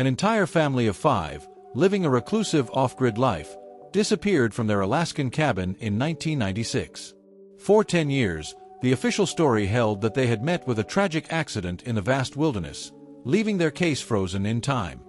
An entire family of 5, living a reclusive off-grid life, disappeared from their Alaskan cabin in 1996. For 10 years, the official story held that they had met with a tragic accident in the vast wilderness, leaving their case frozen in time.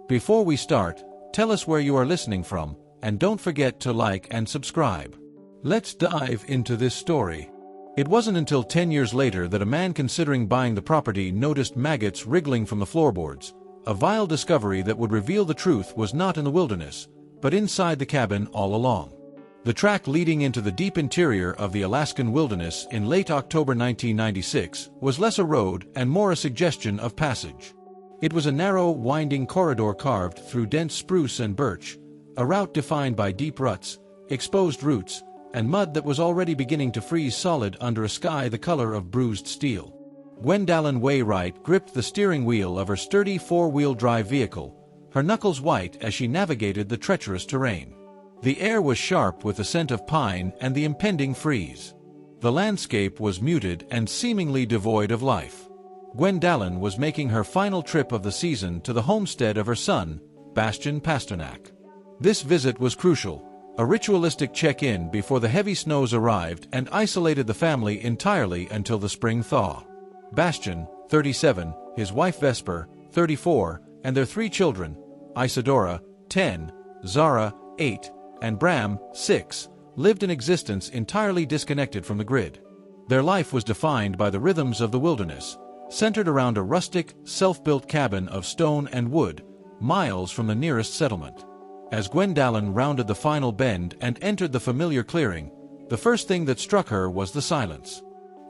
Before we start, tell us where you are listening from, and don't forget to like and subscribe. Let's dive into this story. It wasn't until 10 years later that a man considering buying the property noticed maggots wriggling from the floorboards, a vile discovery that would reveal the truth was not in the wilderness, but inside the cabin all along. The track leading into the deep interior of the Alaskan wilderness in late October 1996 was less a road and more a suggestion of passage. It was a narrow, winding corridor carved through dense spruce and birch, a route defined by deep ruts, exposed roots, and mud that was already beginning to freeze solid under a sky the color of bruised steel. Gwendolyn Wainwright gripped the steering wheel of her sturdy four-wheel drive vehicle, her knuckles white as she navigated the treacherous terrain. The air was sharp with the scent of pine and the impending freeze. The landscape was muted and seemingly devoid of life. Gwendolyn was making her final trip of the season to the homestead of her son, Bastian Pasternak. This visit was crucial, a ritualistic check-in before the heavy snows arrived and isolated the family entirely until the spring thaw. Bastian, 37, his wife Vesper, 34, and their 3 children, Isadora, 10, Zara, 8, and Bram, 6, lived an existence entirely disconnected from the grid. Their life was defined by the rhythms of the wilderness, centered around a rustic, self-built cabin of stone and wood, miles from the nearest settlement. As Gwendolyn rounded the final bend and entered the familiar clearing, the first thing that struck her was the silence.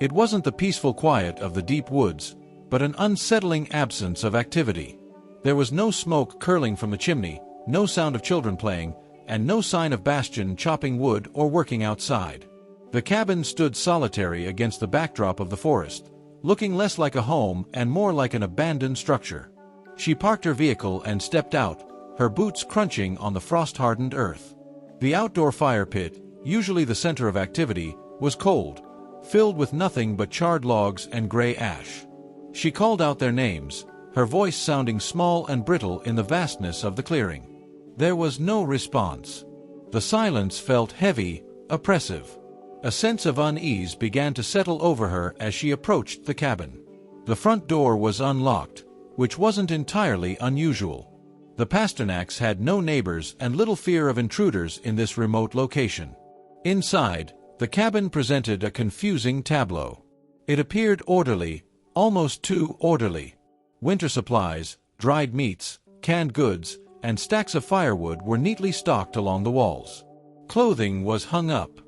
It wasn't the peaceful quiet of the deep woods, but an unsettling absence of activity. There was no smoke curling from the chimney, no sound of children playing, and no sign of Bastian chopping wood or working outside. The cabin stood solitary against the backdrop of the forest, looking less like a home and more like an abandoned structure. She parked her vehicle and stepped out, her boots crunching on the frost-hardened earth. The outdoor fire pit, usually the center of activity, was cold, filled with nothing but charred logs and gray ash. She called out their names, her voice sounding small and brittle in the vastness of the clearing. There was no response. The silence felt heavy, oppressive. A sense of unease began to settle over her as she approached the cabin. The front door was unlocked, which wasn't entirely unusual. The Pasternaks had no neighbors and little fear of intruders in this remote location. Inside, the cabin presented a confusing tableau. It appeared orderly, almost too orderly. Winter supplies, dried meats, canned goods, and stacks of firewood were neatly stocked along the walls. Clothing was hung up.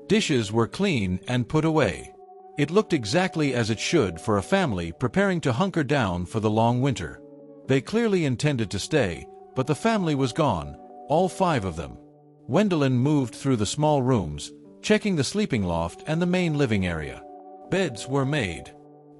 Dishes were clean and put away. It looked exactly as it should for a family preparing to hunker down for the long winter. They clearly intended to stay, but the family was gone, all 5 of them. Gwendolyn moved through the small rooms, checking the sleeping loft and the main living area. Beds were made.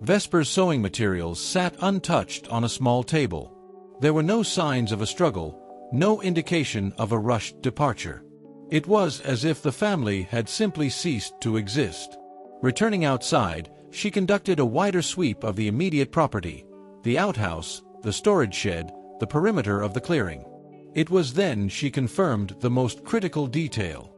Vesper's sewing materials sat untouched on a small table. There were no signs of a struggle, no indication of a rushed departure. It was as if the family had simply ceased to exist. Returning outside, she conducted a wider sweep of the immediate property, the outhouse, the storage shed, the perimeter of the clearing. It was then she confirmed the most critical detail.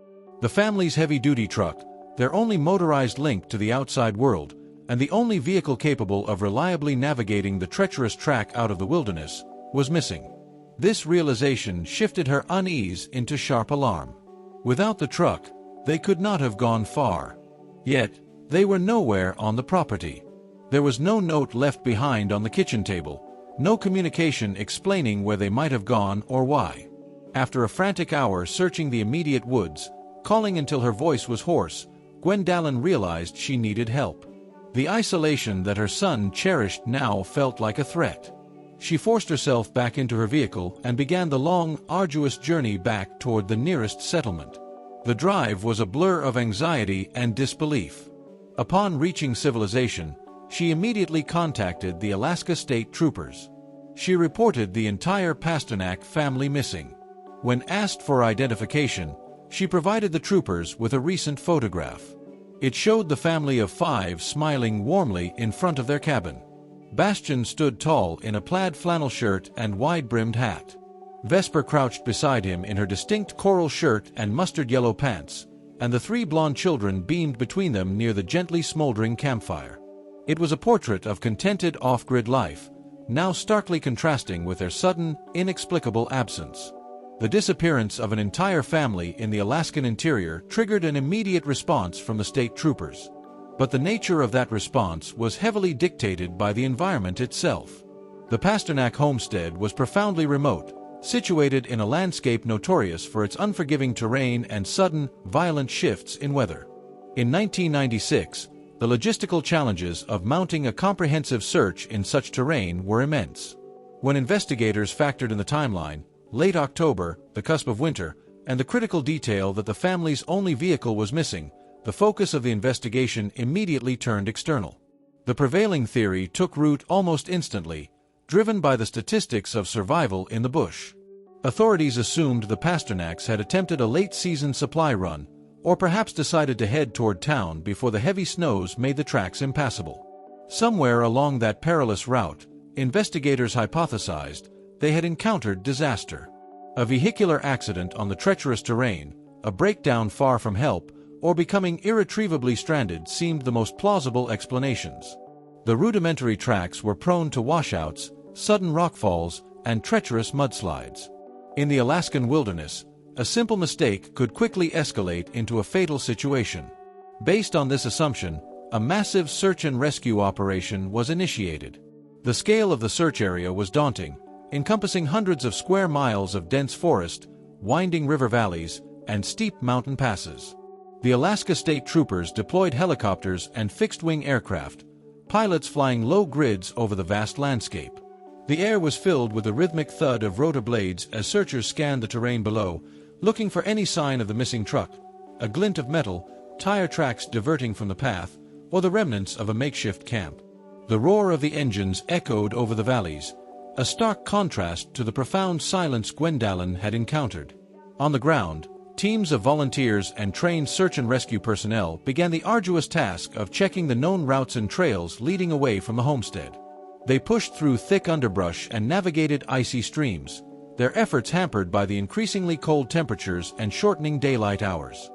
The family's heavy-duty truck, their only motorized link to the outside world, and the only vehicle capable of reliably navigating the treacherous track out of the wilderness, was missing. This realization shifted her unease into sharp alarm. Without the truck, they could not have gone far. Yet, they were nowhere on the property. There was no note left behind on the kitchen table, no communication explaining where they might have gone or why. After a frantic hour searching the immediate woods, calling until her voice was hoarse, Gwendolyn realized she needed help. The isolation that her son cherished now felt like a threat. She forced herself back into her vehicle and began the long, arduous journey back toward the nearest settlement. The drive was a blur of anxiety and disbelief. Upon reaching civilization, she immediately contacted the Alaska State Troopers. She reported the entire Pasternak family missing. When asked for identification, she provided the troopers with a recent photograph. It showed the family of 5 smiling warmly in front of their cabin. Bastian stood tall in a plaid flannel shirt and wide-brimmed hat. Vesper crouched beside him in her distinct coral shirt and mustard-yellow pants, and the three blonde children beamed between them near the gently smoldering campfire. It was a portrait of contented off-grid life, now starkly contrasting with their sudden, inexplicable absence. The disappearance of an entire family in the Alaskan interior triggered an immediate response from the state troopers. But the nature of that response was heavily dictated by the environment itself. The Pasternak homestead was profoundly remote, situated in a landscape notorious for its unforgiving terrain and sudden, violent shifts in weather. In 1996, the logistical challenges of mounting a comprehensive search in such terrain were immense. When investigators factored in the timeline, late October, the cusp of winter, and the critical detail that the family's only vehicle was missing, the focus of the investigation immediately turned external. The prevailing theory took root almost instantly, driven by the statistics of survival in the bush. Authorities assumed the Pasternaks had attempted a late-season supply run, or perhaps decided to head toward town before the heavy snows made the tracks impassable. Somewhere along that perilous route, investigators hypothesized they had encountered disaster. A vehicular accident on the treacherous terrain, a breakdown far from help, or becoming irretrievably stranded seemed the most plausible explanations. The rudimentary tracks were prone to washouts, sudden rockfalls, and treacherous mudslides. In the Alaskan wilderness, a simple mistake could quickly escalate into a fatal situation. Based on this assumption, a massive search and rescue operation was initiated. The scale of the search area was daunting, encompassing hundreds of square miles of dense forest, winding river valleys, and steep mountain passes. The Alaska State Troopers deployed helicopters and fixed-wing aircraft, pilots flying low grids over the vast landscape. The air was filled with the rhythmic thud of rotor blades as searchers scanned the terrain below, looking for any sign of the missing truck, a glint of metal, tire tracks diverting from the path, or the remnants of a makeshift camp. The roar of the engines echoed over the valleys, a stark contrast to the profound silence Gwendolyn had encountered. On the ground, teams of volunteers and trained search and rescue personnel began the arduous task of checking the known routes and trails leading away from the homestead. They pushed through thick underbrush and navigated icy streams, their efforts hampered by the increasingly cold temperatures and shortening daylight hours.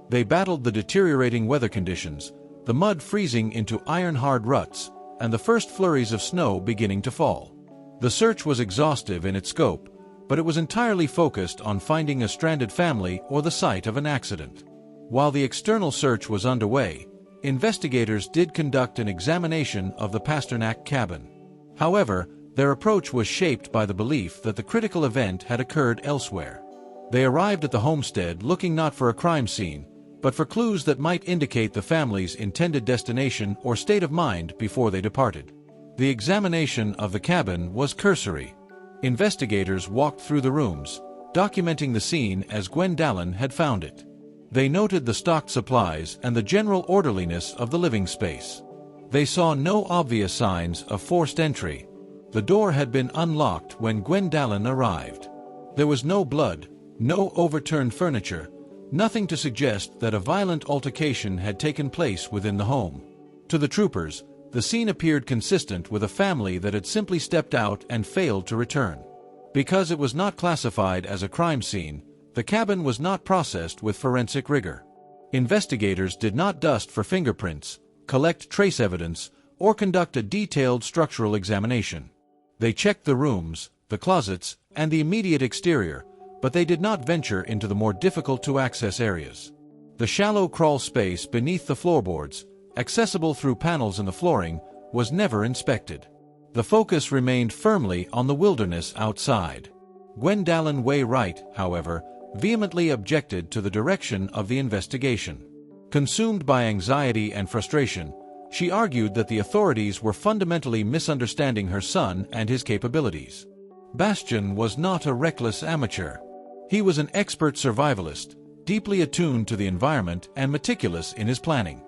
They battled the deteriorating weather conditions, the mud freezing into iron-hard ruts, and the first flurries of snow beginning to fall. The search was exhaustive in its scope, but it was entirely focused on finding a stranded family or the site of an accident. While the external search was underway, investigators did conduct an examination of the Pasternak cabin. However, their approach was shaped by the belief that the critical event had occurred elsewhere. They arrived at the homestead looking not for a crime scene, but for clues that might indicate the family's intended destination or state of mind before they departed. The examination of the cabin was cursory. Investigators walked through the rooms, documenting the scene as Gwendolyn had found it. They noted the stocked supplies and the general orderliness of the living space. They saw no obvious signs of forced entry. The door had been unlocked when Gwendolyn arrived. There was no blood, no overturned furniture, nothing to suggest that a violent altercation had taken place within the home. To the troopers, the scene appeared consistent with a family that had simply stepped out and failed to return. Because it was not classified as a crime scene, the cabin was not processed with forensic rigor. Investigators did not dust for fingerprints, collect trace evidence, or conduct a detailed structural examination. They checked the rooms, the closets, and the immediate exterior, but they did not venture into the more difficult-to-access areas. The shallow crawl space beneath the floorboards, accessible through panels in the flooring, was never inspected. The focus remained firmly on the wilderness outside. Gwendolyn Wright, however, vehemently objected to the direction of the investigation. Consumed by anxiety and frustration, she argued that the authorities were fundamentally misunderstanding her son and his capabilities. Bastian was not a reckless amateur. He was an expert survivalist, deeply attuned to the environment and meticulous in his planning.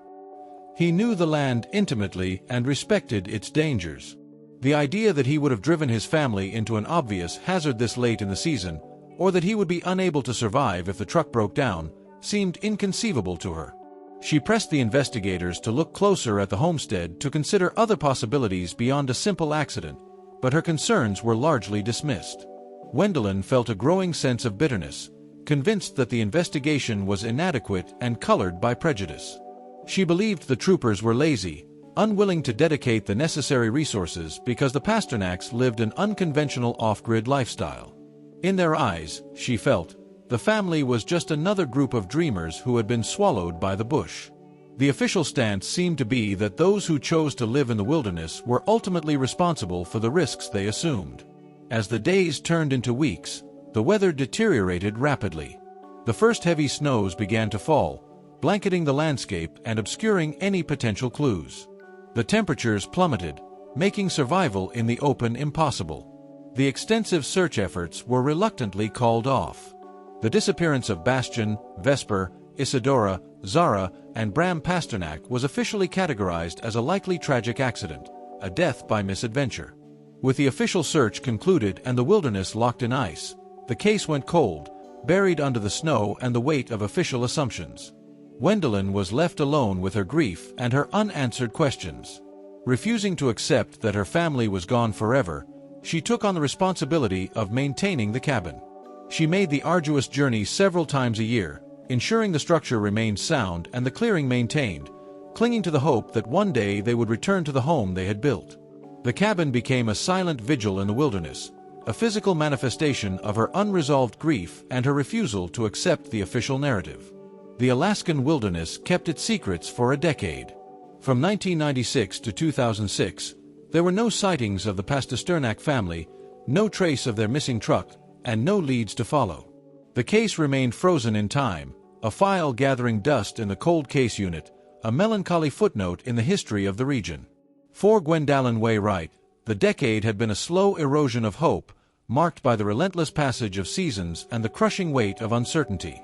He knew the land intimately and respected its dangers. The idea that he would have driven his family into an obvious hazard this late in the season, or that he would be unable to survive if the truck broke down, seemed inconceivable to her. She pressed the investigators to look closer at the homestead to consider other possibilities beyond a simple accident, but her concerns were largely dismissed. Gwendolyn felt a growing sense of bitterness, convinced that the investigation was inadequate and colored by prejudice. She believed the troopers were lazy, unwilling to dedicate the necessary resources because the Pasternaks lived an unconventional off-grid lifestyle. In their eyes, she felt, the family was just another group of dreamers who had been swallowed by the bush. The official stance seemed to be that those who chose to live in the wilderness were ultimately responsible for the risks they assumed. As the days turned into weeks, the weather deteriorated rapidly. The first heavy snows began to fall, blanketing the landscape and obscuring any potential clues. The temperatures plummeted, making survival in the open impossible. The extensive search efforts were reluctantly called off. The disappearance of Bastian, Vesper, Isadora, Zara, and Bram Pasternak was officially categorized as a likely tragic accident, a death by misadventure. With the official search concluded and the wilderness locked in ice, the case went cold, buried under the snow and the weight of official assumptions. Gwendolyn was left alone with her grief and her unanswered questions. Refusing to accept that her family was gone forever, she took on the responsibility of maintaining the cabin. She made the arduous journey several times a year, ensuring the structure remained sound and the clearing maintained, clinging to the hope that one day they would return to the home they had built. The cabin became a silent vigil in the wilderness, a physical manifestation of her unresolved grief and her refusal to accept the official narrative. The Alaskan wilderness kept its secrets for a decade. From 1996 to 2006, there were no sightings of the Pasternak family, no trace of their missing truck, and no leads to follow. The case remained frozen in time, a file gathering dust in the cold case unit, a melancholy footnote in the history of the region. For Gwendolyn Wainwright, the decade had been a slow erosion of hope, marked by the relentless passage of seasons and the crushing weight of uncertainty.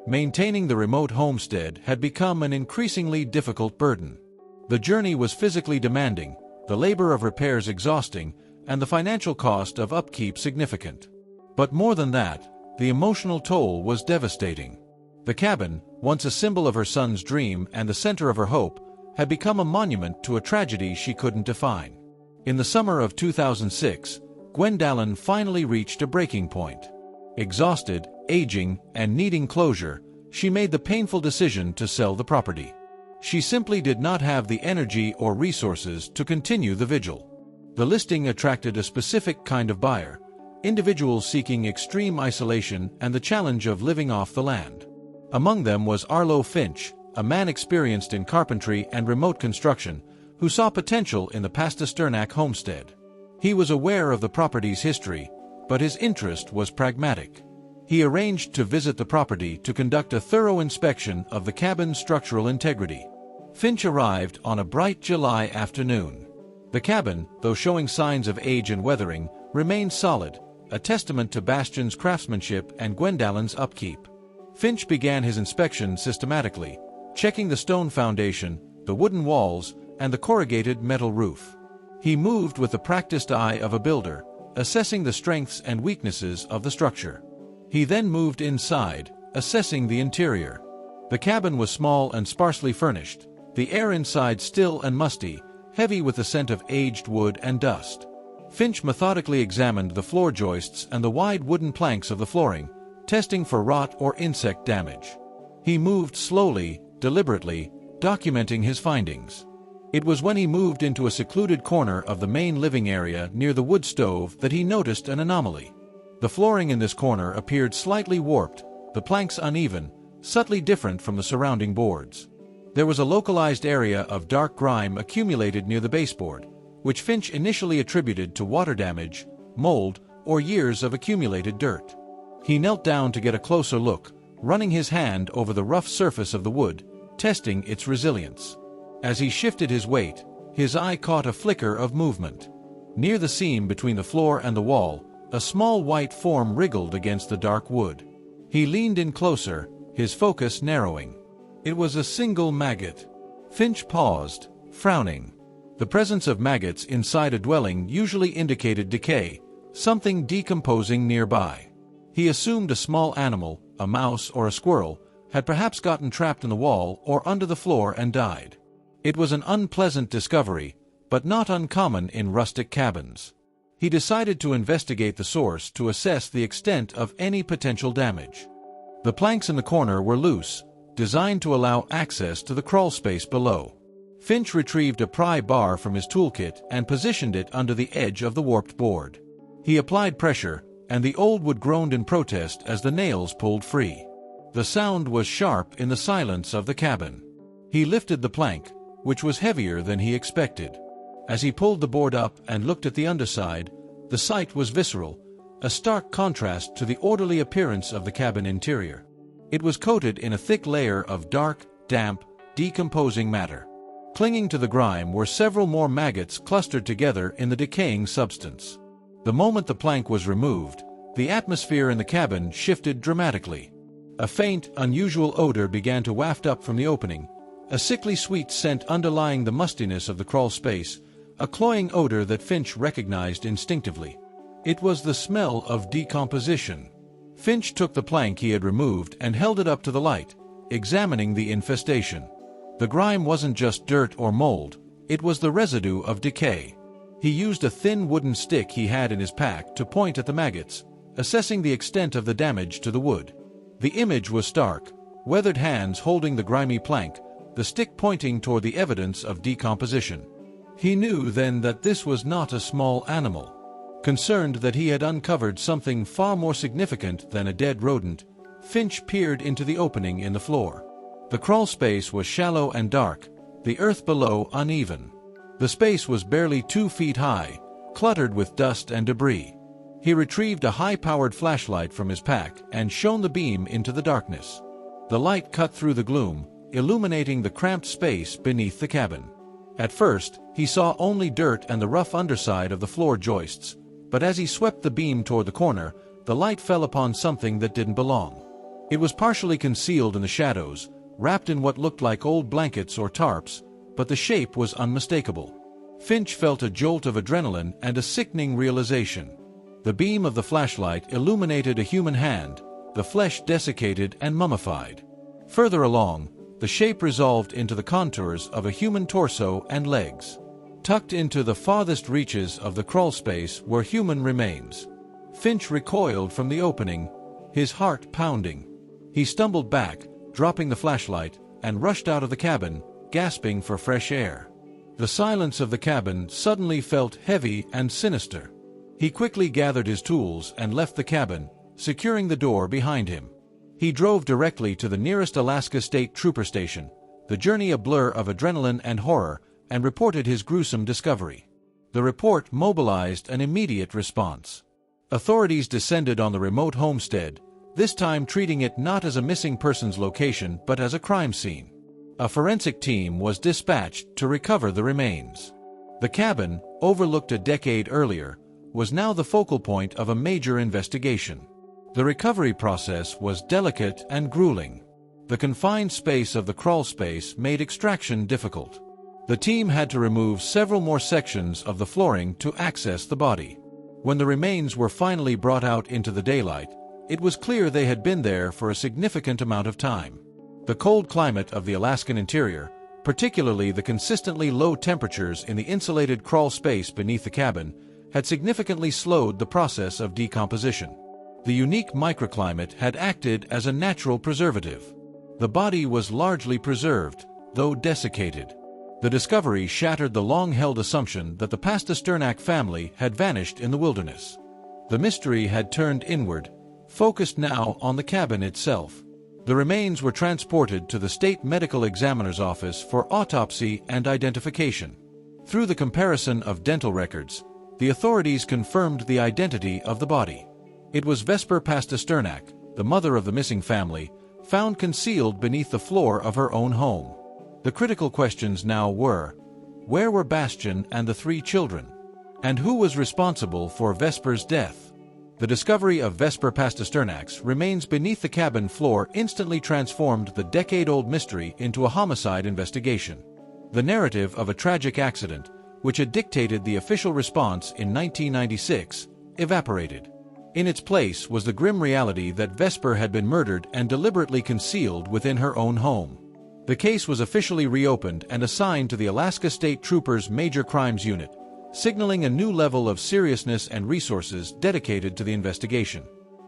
Maintaining the remote homestead had become an increasingly difficult burden. The journey was physically demanding, the labor of repairs exhausting, and the financial cost of upkeep significant. But more than that, the emotional toll was devastating. The cabin, once a symbol of her son's dream and the center of her hope, had become a monument to a tragedy she couldn't define. In the summer of 2006, Gwendolyn finally reached a breaking point. Exhausted, aging, and needing closure, she made the painful decision to sell the property. She simply did not have the energy or resources to continue the vigil. The listing attracted a specific kind of buyer, individuals seeking extreme isolation and the challenge of living off the land. Among them was Arlo Finch, a man experienced in carpentry and remote construction, who saw potential in the Pasternak homestead. He was aware of the property's history, but his interest was pragmatic. He arranged to visit the property to conduct a thorough inspection of the cabin's structural integrity. Finch arrived on a bright July afternoon. The cabin, though showing signs of age and weathering, remained solid, a testament to Bastian's craftsmanship and Gwendolyn's upkeep. Finch began his inspection systematically, checking the stone foundation, the wooden walls, and the corrugated metal roof. He moved with the practiced eye of a builder, assessing the strengths and weaknesses of the structure. He then moved inside, assessing the interior. The cabin was small and sparsely furnished, the air inside still and musty, heavy with the scent of aged wood and dust. Finch methodically examined the floor joists and the wide wooden planks of the flooring, testing for rot or insect damage. He moved slowly, deliberately, documenting his findings. It was when he moved into a secluded corner of the main living area near the wood stove that he noticed an anomaly. The flooring in this corner appeared slightly warped, the planks uneven, subtly different from the surrounding boards. There was a localized area of dark grime accumulated near the baseboard, which Finch initially attributed to water damage, mold, or years of accumulated dirt. He knelt down to get a closer look, running his hand over the rough surface of the wood, testing its resilience. As he shifted his weight, his eye caught a flicker of movement. Near the seam between the floor and the wall, a small white form wriggled against the dark wood. He leaned in closer, his focus narrowing. It was a single maggot. Finch paused, frowning. The presence of maggots inside a dwelling usually indicated decay, something decomposing nearby. He assumed a small animal, a mouse or a squirrel, had perhaps gotten trapped in the wall or under the floor and died. It was an unpleasant discovery, but not uncommon in rustic cabins. He decided to investigate the source to assess the extent of any potential damage. The planks in the corner were loose, designed to allow access to the crawl space below. Finch retrieved a pry bar from his toolkit and positioned it under the edge of the warped board. He applied pressure, and the old wood groaned in protest as the nails pulled free. The sound was sharp in the silence of the cabin. He lifted the plank, which was heavier than he expected. As he pulled the board up and looked at the underside, the sight was visceral, a stark contrast to the orderly appearance of the cabin interior. It was coated in a thick layer of dark, damp, decomposing matter. Clinging to the grime were several more maggots clustered together in the decaying substance. The moment the plank was removed, the atmosphere in the cabin shifted dramatically. A faint, unusual odor began to waft up from the opening, a sickly sweet scent underlying the mustiness of the crawl space, a cloying odor that Finch recognized instinctively. It was the smell of decomposition. Finch took the plank he had removed and held it up to the light, examining the infestation. The grime wasn't just dirt or mold, it was the residue of decay. He used a thin wooden stick he had in his pack to point at the maggots, assessing the extent of the damage to the wood. The image was stark, weathered hands holding the grimy plank, the stick pointing toward the evidence of decomposition. He knew then that this was not a small animal. Concerned that he had uncovered something far more significant than a dead rodent, Finch peered into the opening in the floor. The crawl space was shallow and dark, the earth below uneven. The space was barely 2 feet high, cluttered with dust and debris. He retrieved a high-powered flashlight from his pack and shone the beam into the darkness. The light cut through the gloom, illuminating the cramped space beneath the cabin. At first, he saw only dirt and the rough underside of the floor joists, but as he swept the beam toward the corner, the light fell upon something that didn't belong. It was partially concealed in the shadows, wrapped in what looked like old blankets or tarps, but the shape was unmistakable. Finch felt a jolt of adrenaline and a sickening realization. The beam of the flashlight illuminated a human hand, the flesh desiccated and mummified. Further along, the shape resolved into the contours of a human torso and legs. Tucked into the farthest reaches of the crawl space were human remains. Finch recoiled from the opening, his heart pounding. He stumbled back, dropping the flashlight, and rushed out of the cabin, gasping for fresh air. The silence of the cabin suddenly felt heavy and sinister. He quickly gathered his tools and left the cabin, securing the door behind him. He drove directly to the nearest Alaska State Trooper station, the journey a blur of adrenaline and horror, and reported his gruesome discovery. The report mobilized an immediate response. Authorities descended on the remote homestead, this time treating it not as a missing persons location but as a crime scene. A forensic team was dispatched to recover the remains. The cabin, overlooked a decade earlier, was now the focal point of a major investigation. The recovery process was delicate and grueling. The confined space of the crawl space made extraction difficult. The team had to remove several more sections of the flooring to access the body. When the remains were finally brought out into the daylight, it was clear they had been there for a significant amount of time. The cold climate of the Alaskan interior, particularly the consistently low temperatures in the insulated crawl space beneath the cabin, had significantly slowed the process of decomposition. The unique microclimate had acted as a natural preservative. The body was largely preserved, though desiccated. The discovery shattered the long-held assumption that the Pasternak family had vanished in the wilderness. The mystery had turned inward, focused now on the cabin itself. The remains were transported to the state medical examiner's office for autopsy and identification. Through the comparison of dental records, the authorities confirmed the identity of the body. It was Vesper Pasternak, the mother of the missing family, found concealed beneath the floor of her own home. The critical questions now were, where were Bastian and the 3 children? And who was responsible for Vesper's death? The discovery of Vesper Pasternak's remains beneath the cabin floor instantly transformed the decade-old mystery into a homicide investigation. The narrative of a tragic accident, which had dictated the official response in 1996, evaporated. In its place was the grim reality that Vesper had been murdered and deliberately concealed within her own home. The case was officially reopened and assigned to the Alaska State Troopers' Major Crimes Unit, signaling a new level of seriousness and resources dedicated to the investigation.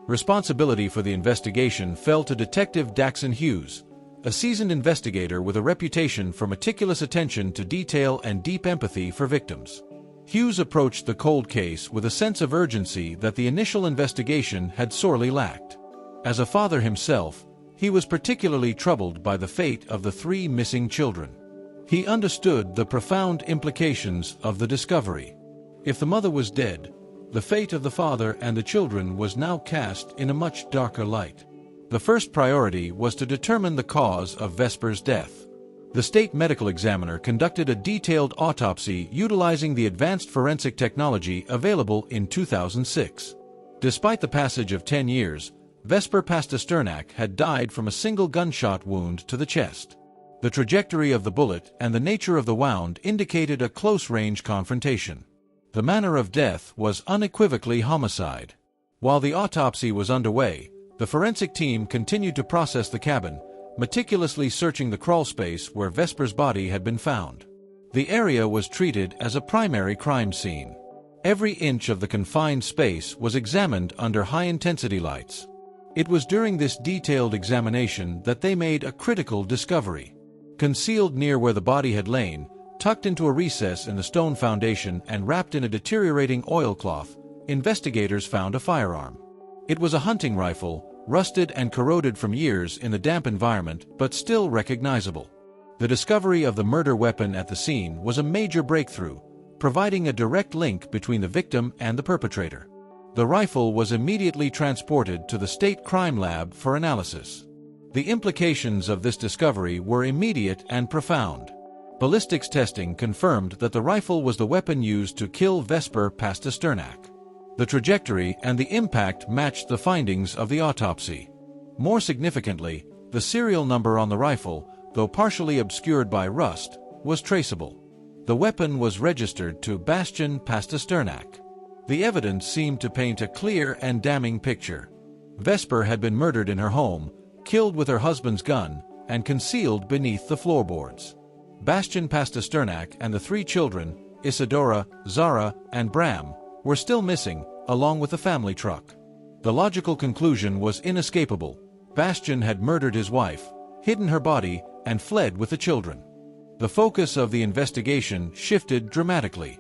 Responsibility for the investigation fell to Detective Daxon Hughes, a seasoned investigator with a reputation for meticulous attention to detail and deep empathy for victims. Hughes approached the cold case with a sense of urgency that the initial investigation had sorely lacked. As a father himself, he was particularly troubled by the fate of the 3 missing children. He understood the profound implications of the discovery. If the mother was dead, the fate of the father and the children was now cast in a much darker light. The first priority was to determine the cause of Vesper's death. The state medical examiner conducted a detailed autopsy utilizing the advanced forensic technology available in 2006. Despite the passage of 10 years, Vesper Pasternak had died from a single gunshot wound to the chest. The trajectory of the bullet and the nature of the wound indicated a close-range confrontation. The manner of death was unequivocally homicide. While the autopsy was underway, the forensic team continued to process the cabin, meticulously searching the crawlspace where Vesper's body had been found. The area was treated as a primary crime scene. Every inch of the confined space was examined under high-intensity lights. It was during this detailed examination that they made a critical discovery. Concealed near where the body had lain, tucked into a recess in the stone foundation and wrapped in a deteriorating oilcloth, investigators found a firearm. It was a hunting rifle, rusted and corroded from years in the damp environment, but still recognizable. The discovery of the murder weapon at the scene was a major breakthrough, providing a direct link between the victim and the perpetrator. The rifle was immediately transported to the state crime lab for analysis. The implications of this discovery were immediate and profound. Ballistics testing confirmed that the rifle was the weapon used to kill Vesper Pasternak. The trajectory and the impact matched the findings of the autopsy. More significantly, the serial number on the rifle, though partially obscured by rust, was traceable. The weapon was registered to Bastian Pasternak. The evidence seemed to paint a clear and damning picture. Vesper had been murdered in her home, killed with her husband's gun, and concealed beneath the floorboards. Bastian Pasternak and the 3 children, Isadora, Zara, and Bram, were still missing, along with the family truck. The logical conclusion was inescapable. Bastian had murdered his wife, hidden her body, and fled with the children. The focus of the investigation shifted dramatically.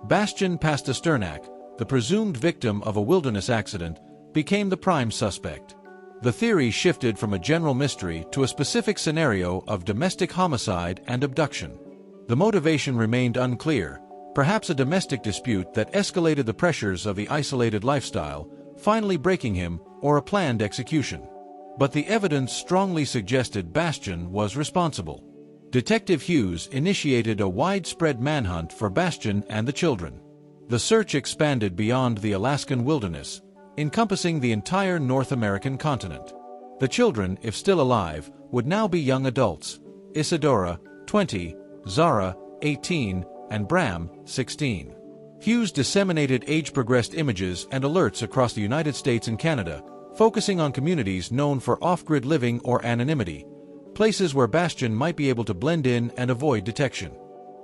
Bastian Pasternak, the presumed victim of a wilderness accident, became the prime suspect. The theory shifted from a general mystery to a specific scenario of domestic homicide and abduction. The motivation remained unclear, perhaps a domestic dispute that escalated the pressures of the isolated lifestyle, finally breaking him, or a planned execution. But the evidence strongly suggested Bastian was responsible. Detective Hughes initiated a widespread manhunt for Bastian and the children. The search expanded beyond the Alaskan wilderness, encompassing the entire North American continent. The children, if still alive, would now be young adults: Isadora, 20, Zara, 18, and Bram, 16. Hughes disseminated age-progressed images and alerts across the United States and Canada, focusing on communities known for off-grid living or anonymity, places where Bastian might be able to blend in and avoid detection.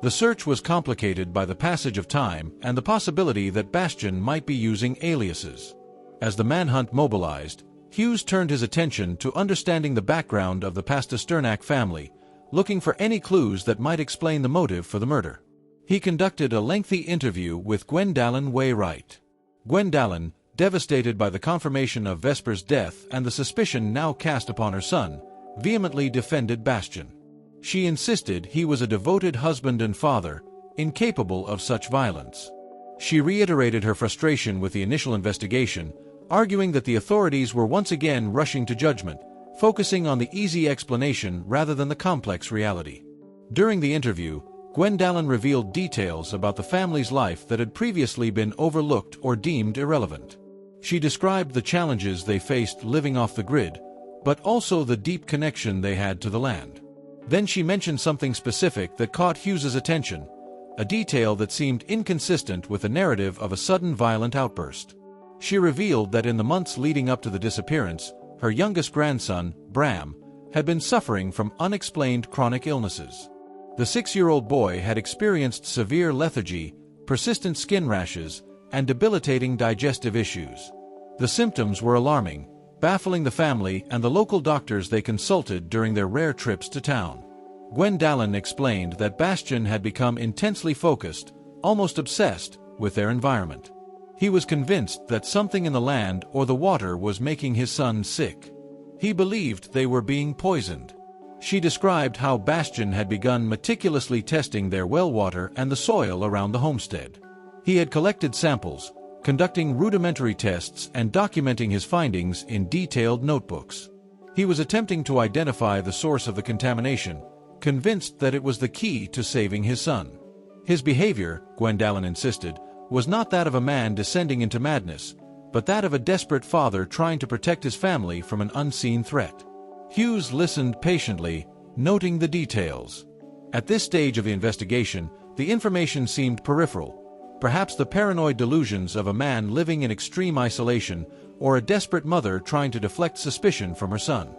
The search was complicated by the passage of time and the possibility that Bastian might be using aliases. As the manhunt mobilized, Hughes turned his attention to understanding the background of the Pasternak family, looking for any clues that might explain the motive for the murder. He conducted a lengthy interview with Gwendalyn Wainwright. Gwendalyn, devastated by the confirmation of Vesper's death and the suspicion now cast upon her son, vehemently defended Bastian. She insisted he was a devoted husband and father, incapable of such violence. She reiterated her frustration with the initial investigation, arguing that the authorities were once again rushing to judgment, focusing on the easy explanation rather than the complex reality. During the interview, Gwendalyn revealed details about the family's life that had previously been overlooked or deemed irrelevant. She described the challenges they faced living off the grid, but also the deep connection they had to the land. Then she mentioned something specific that caught Hughes's attention, a detail that seemed inconsistent with the narrative of a sudden violent outburst. She revealed that in the months leading up to the disappearance, her youngest grandson, Bram, had been suffering from unexplained chronic illnesses. The 6-year-old boy had experienced severe lethargy, persistent skin rashes, and debilitating digestive issues. The symptoms were alarming, baffling the family and the local doctors they consulted during their rare trips to town. Gwendalyn explained that Bastian had become intensely focused, almost obsessed, with their environment. He was convinced that something in the land or the water was making his son sick. He believed they were being poisoned. She described how Bastian had begun meticulously testing their well water and the soil around the homestead. He had collected samples, conducting rudimentary tests and documenting his findings in detailed notebooks. He was attempting to identify the source of the contamination, convinced that it was the key to saving his son. His behavior, Gwendalyn insisted, was not that of a man descending into madness, but that of a desperate father trying to protect his family from an unseen threat. Hughes listened patiently, noting the details. At this stage of the investigation, the information seemed peripheral, perhaps the paranoid delusions of a man living in extreme isolation or a desperate mother trying to deflect suspicion from her son.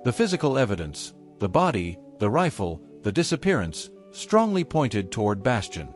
The physical evidence, the body, the rifle, the disappearance, strongly pointed toward Bastian.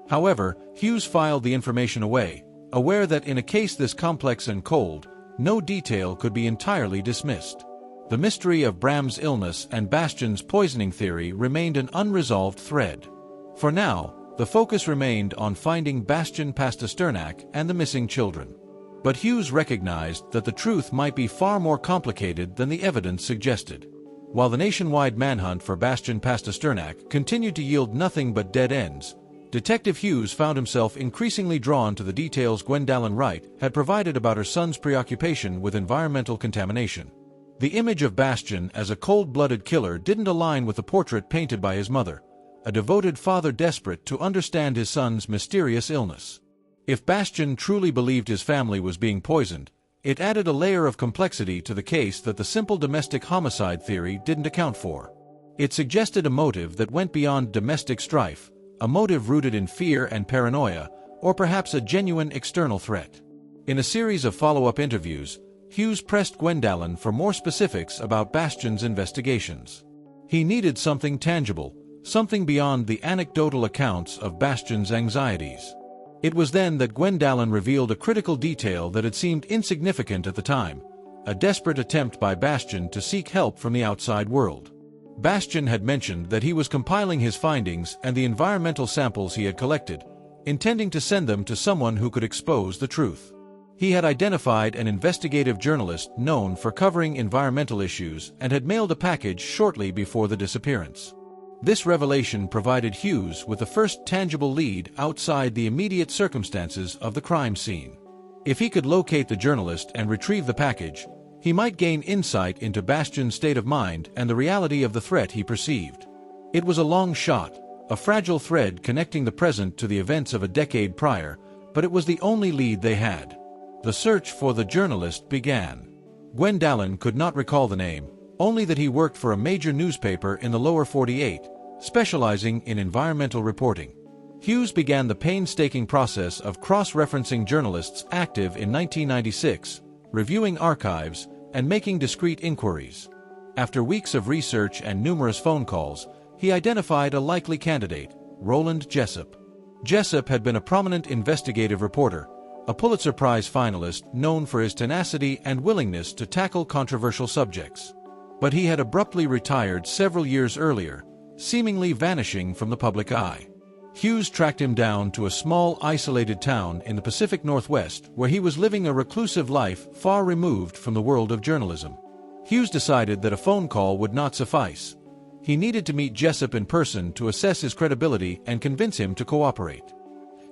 However, Hughes filed the information away, aware that in a case this complex and cold, no detail could be entirely dismissed. The mystery of Bram's illness and Bastian's poisoning theory remained an unresolved thread. For now, the focus remained on finding Bastian Pasternak and the missing children. But Hughes recognized that the truth might be far more complicated than the evidence suggested. While the nationwide manhunt for Bastian Pasternak continued to yield nothing but dead ends, Detective Hughes found himself increasingly drawn to the details Gwendalyn Wright had provided about her son's preoccupation with environmental contamination. The image of Bastian as a cold-blooded killer didn't align with the portrait painted by his mother, a devoted father desperate to understand his son's mysterious illness. If Bastian truly believed his family was being poisoned, it added a layer of complexity to the case that the simple domestic homicide theory didn't account for. It suggested a motive that went beyond domestic strife, a motive rooted in fear and paranoia, or perhaps a genuine external threat. In a series of follow-up interviews, Hughes pressed Gwendalyn for more specifics about Bastian's investigations. He needed something tangible, something beyond the anecdotal accounts of Bastian's anxieties. It was then that Gwendalyn revealed a critical detail that had seemed insignificant at the time, a desperate attempt by Bastian to seek help from the outside world. Bastian had mentioned that he was compiling his findings and the environmental samples he had collected, intending to send them to someone who could expose the truth. He had identified an investigative journalist known for covering environmental issues and had mailed a package shortly before the disappearance. This revelation provided Hughes with the first tangible lead outside the immediate circumstances of the crime scene. If he could locate the journalist and retrieve the package, he might gain insight into Bastian's state of mind and the reality of the threat he perceived. It was a long shot, a fragile thread connecting the present to the events of a decade prior, but it was the only lead they had. The search for the journalist began. Gwendalyn could not recall the name, only that he worked for a major newspaper in the lower 48, specializing in environmental reporting. Hughes began the painstaking process of cross-referencing journalists active in 1996, reviewing archives, and making discreet inquiries. After weeks of research and numerous phone calls, he identified a likely candidate, Roland Jessup. Jessup had been a prominent investigative reporter, a Pulitzer Prize finalist known for his tenacity and willingness to tackle controversial subjects. But he had abruptly retired several years earlier, seemingly vanishing from the public eye. Hughes tracked him down to a small, isolated town in the Pacific Northwest where he was living a reclusive life far removed from the world of journalism. Hughes decided that a phone call would not suffice. He needed to meet Jessup in person to assess his credibility and convince him to cooperate.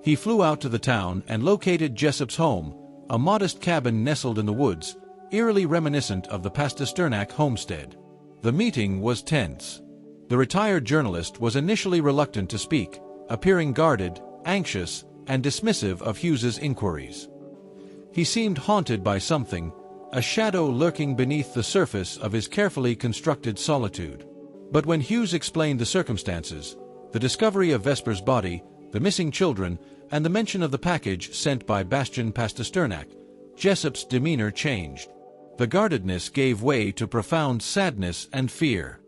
He flew out to the town and located Jessup's home, a modest cabin nestled in the woods, eerily reminiscent of the Pasternak homestead. The meeting was tense. The retired journalist was initially reluctant to speak, appearing guarded, anxious, and dismissive of Hughes's inquiries. He seemed haunted by something, a shadow lurking beneath the surface of his carefully constructed solitude. But when Hughes explained the circumstances, the discovery of Vesper's body, the missing children, and the mention of the package sent by Bastian Pasternak, Jessup's demeanor changed. The guardedness gave way to profound sadness and fear.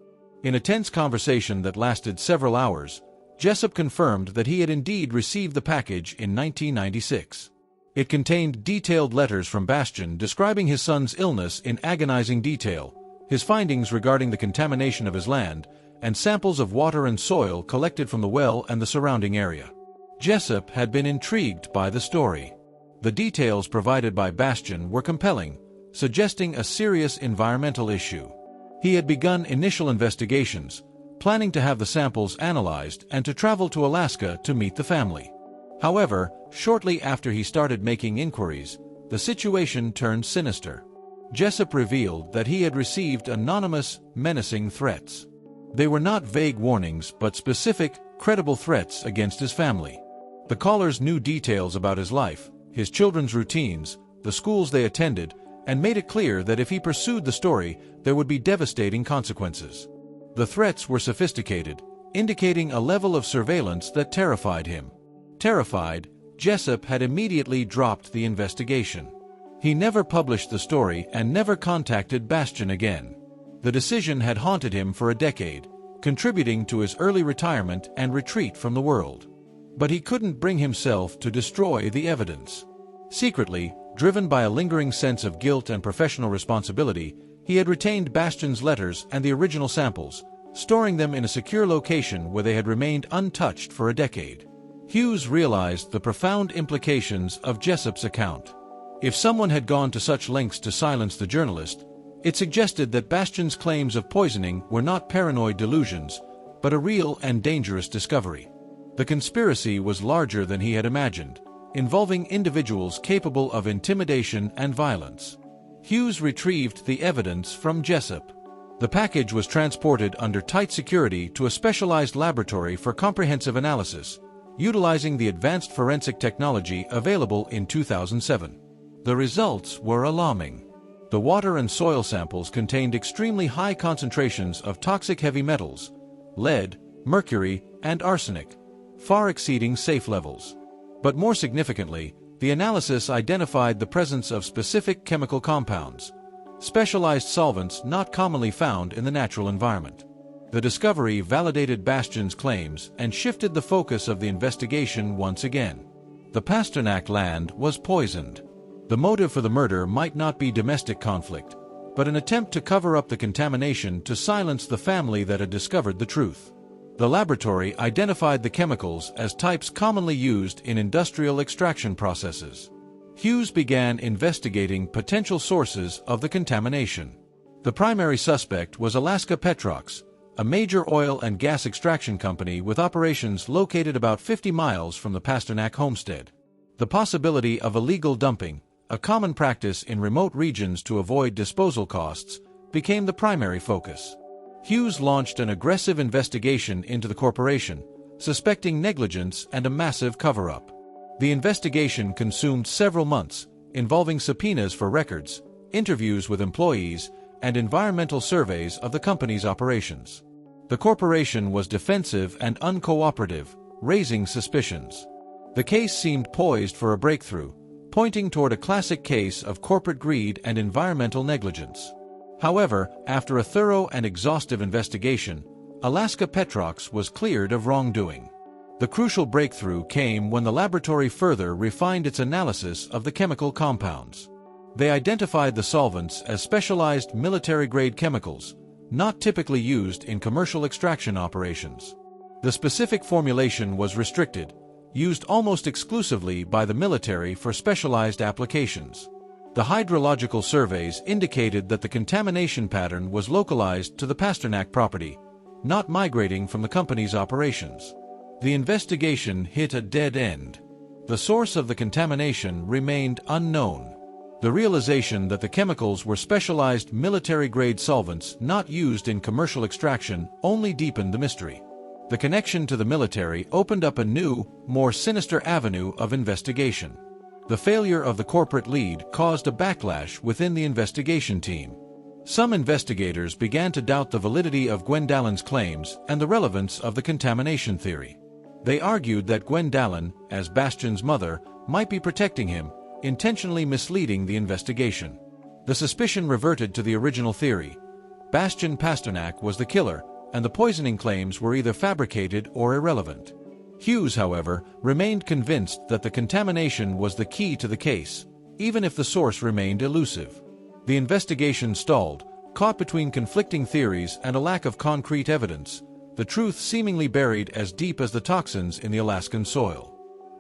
In a tense conversation that lasted several hours, Jessup confirmed that he had indeed received the package in 1996. It contained detailed letters from Bastian describing his son's illness in agonizing detail, his findings regarding the contamination of his land, and samples of water and soil collected from the well and the surrounding area. Jessup had been intrigued by the story. The details provided by Bastian were compelling, suggesting a serious environmental issue. He had begun initial investigations, planning to have the samples analyzed and to travel to Alaska to meet the family. However, shortly after he started making inquiries, the situation turned sinister. Jessup revealed that he had received anonymous, menacing threats. They were not vague warnings but specific, credible threats against his family. The callers knew details about his life, his children's routines, the schools they attended, and made it clear that if he pursued the story, there would be devastating consequences. The threats were sophisticated, indicating a level of surveillance that terrified him. Terrified, Jessup had immediately dropped the investigation. He never published the story and never contacted Bastian again. The decision had haunted him for a decade, contributing to his early retirement and retreat from the world. But he couldn't bring himself to destroy the evidence. Secretly, driven by a lingering sense of guilt and professional responsibility, he had retained Bastian's letters and the original samples, storing them in a secure location where they had remained untouched for a decade. Hughes realized the profound implications of Jessup's account. If someone had gone to such lengths to silence the journalist, it suggested that Bastian's claims of poisoning were not paranoid delusions, but a real and dangerous discovery. The conspiracy was larger than he had imagined, involving individuals capable of intimidation and violence. Hughes retrieved the evidence from Jessup. The package was transported under tight security to a specialized laboratory for comprehensive analysis, utilizing the advanced forensic technology available in 2007. The results were alarming. The water and soil samples contained extremely high concentrations of toxic heavy metals, lead, mercury, and arsenic, far exceeding safe levels. But more significantly, the analysis identified the presence of specific chemical compounds, specialized solvents not commonly found in the natural environment. The discovery validated Bastian's claims and shifted the focus of the investigation once again. The Pasternak land was poisoned. The motive for the murder might not be domestic conflict, but an attempt to cover up the contamination to silence the family that had discovered the truth. The laboratory identified the chemicals as types commonly used in industrial extraction processes. Hughes began investigating potential sources of the contamination. The primary suspect was Alaska Petrox, a major oil and gas extraction company with operations located about 50 miles from the Pasternak homestead. The possibility of illegal dumping, a common practice in remote regions to avoid disposal costs, became the primary focus. Hughes launched an aggressive investigation into the corporation, suspecting negligence and a massive cover-up. The investigation consumed several months, involving subpoenas for records, interviews with employees, and environmental surveys of the company's operations. The corporation was defensive and uncooperative, raising suspicions. The case seemed poised for a breakthrough, pointing toward a classic case of corporate greed and environmental negligence. However, after a thorough and exhaustive investigation, Alaska Petrox was cleared of wrongdoing. The crucial breakthrough came when the laboratory further refined its analysis of the chemical compounds. They identified the solvents as specialized military-grade chemicals, not typically used in commercial extraction operations. The specific formulation was restricted, used almost exclusively by the military for specialized applications. The hydrological surveys indicated that the contamination pattern was localized to the Pasternak property, not migrating from the company's operations. The investigation hit a dead end. The source of the contamination remained unknown. The realization that the chemicals were specialized military-grade solvents not used in commercial extraction only deepened the mystery. The connection to the military opened up a new, more sinister avenue of investigation. The failure of the corporate lead caused a backlash within the investigation team. Some investigators began to doubt the validity of Gwendalyn's claims and the relevance of the contamination theory. They argued that Gwendalyn, as Bastian's mother, might be protecting him, intentionally misleading the investigation. The suspicion reverted to the original theory. Bastian Pasternak was the killer, and the poisoning claims were either fabricated or irrelevant. Hughes, however, remained convinced that the contamination was the key to the case, even if the source remained elusive. The investigation stalled, caught between conflicting theories and a lack of concrete evidence, the truth seemingly buried as deep as the toxins in the Alaskan soil.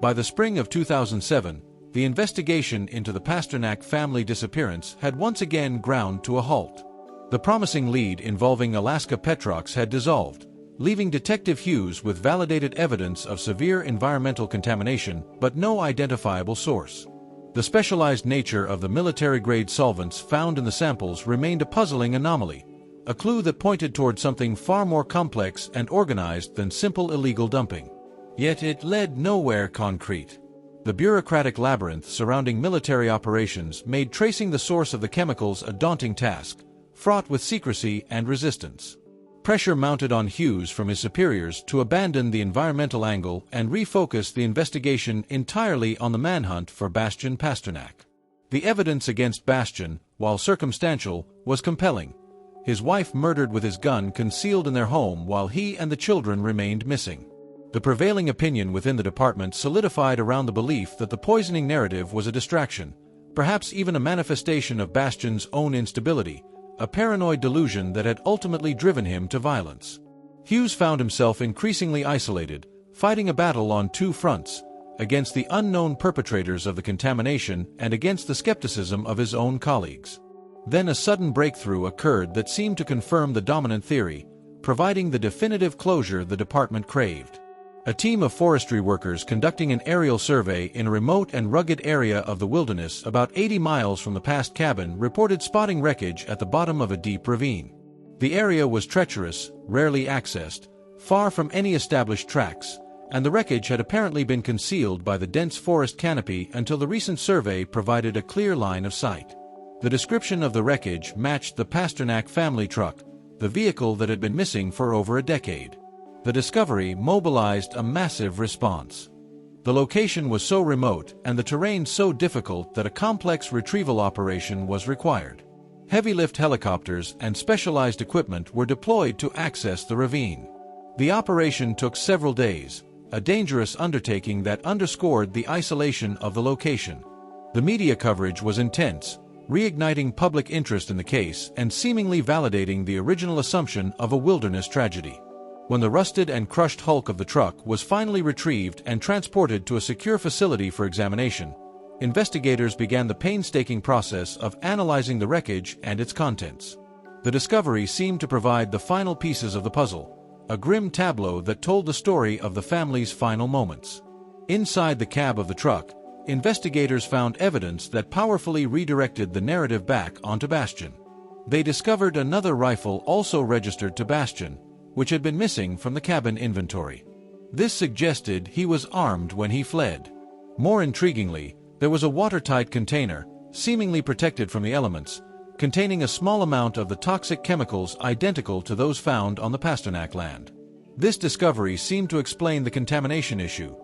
By the spring of 2007, the investigation into the Pasternak family disappearance had once again ground to a halt. The promising lead involving Alaska Petrox had dissolved, leaving Detective Hughes with validated evidence of severe environmental contamination but no identifiable source. The specialized nature of the military-grade solvents found in the samples remained a puzzling anomaly, a clue that pointed toward something far more complex and organized than simple illegal dumping. Yet it led nowhere concrete. The bureaucratic labyrinth surrounding military operations made tracing the source of the chemicals a daunting task, fraught with secrecy and resistance. Pressure mounted on Hughes from his superiors to abandon the environmental angle and refocus the investigation entirely on the manhunt for Bastian Pasternak. The evidence against Bastian, while circumstantial, was compelling. His wife murdered with his gun concealed in their home while he and the children remained missing. The prevailing opinion within the department solidified around the belief that the poisoning narrative was a distraction, perhaps even a manifestation of Bastian's own instability, a paranoid delusion that had ultimately driven him to violence. Hughes found himself increasingly isolated, fighting a battle on two fronts, against the unknown perpetrators of the contamination and against the skepticism of his own colleagues. Then a sudden breakthrough occurred that seemed to confirm the dominant theory, providing the definitive closure the department craved. A team of forestry workers conducting an aerial survey in a remote and rugged area of the wilderness about 80 miles from the past cabin reported spotting wreckage at the bottom of a deep ravine. The area was treacherous, rarely accessed, far from any established tracks, and the wreckage had apparently been concealed by the dense forest canopy until the recent survey provided a clear line of sight. The description of the wreckage matched the Pasternak family truck, the vehicle that had been missing for over a decade. The discovery mobilized a massive response. The location was so remote and the terrain so difficult that a complex retrieval operation was required. Heavy-lift helicopters and specialized equipment were deployed to access the ravine. The operation took several days, a dangerous undertaking that underscored the isolation of the location. The media coverage was intense, reigniting public interest in the case and seemingly validating the original assumption of a wilderness tragedy. When the rusted and crushed hulk of the truck was finally retrieved and transported to a secure facility for examination, investigators began the painstaking process of analyzing the wreckage and its contents. The discovery seemed to provide the final pieces of the puzzle, a grim tableau that told the story of the family's final moments. Inside the cab of the truck, investigators found evidence that powerfully redirected the narrative back onto Bastian. They discovered another rifle also registered to Bastian, which had been missing from the cabin inventory. This suggested he was armed when he fled. More intriguingly, there was a watertight container, seemingly protected from the elements, containing a small amount of the toxic chemicals identical to those found on the Pasternak land. This discovery seemed to explain the contamination issue.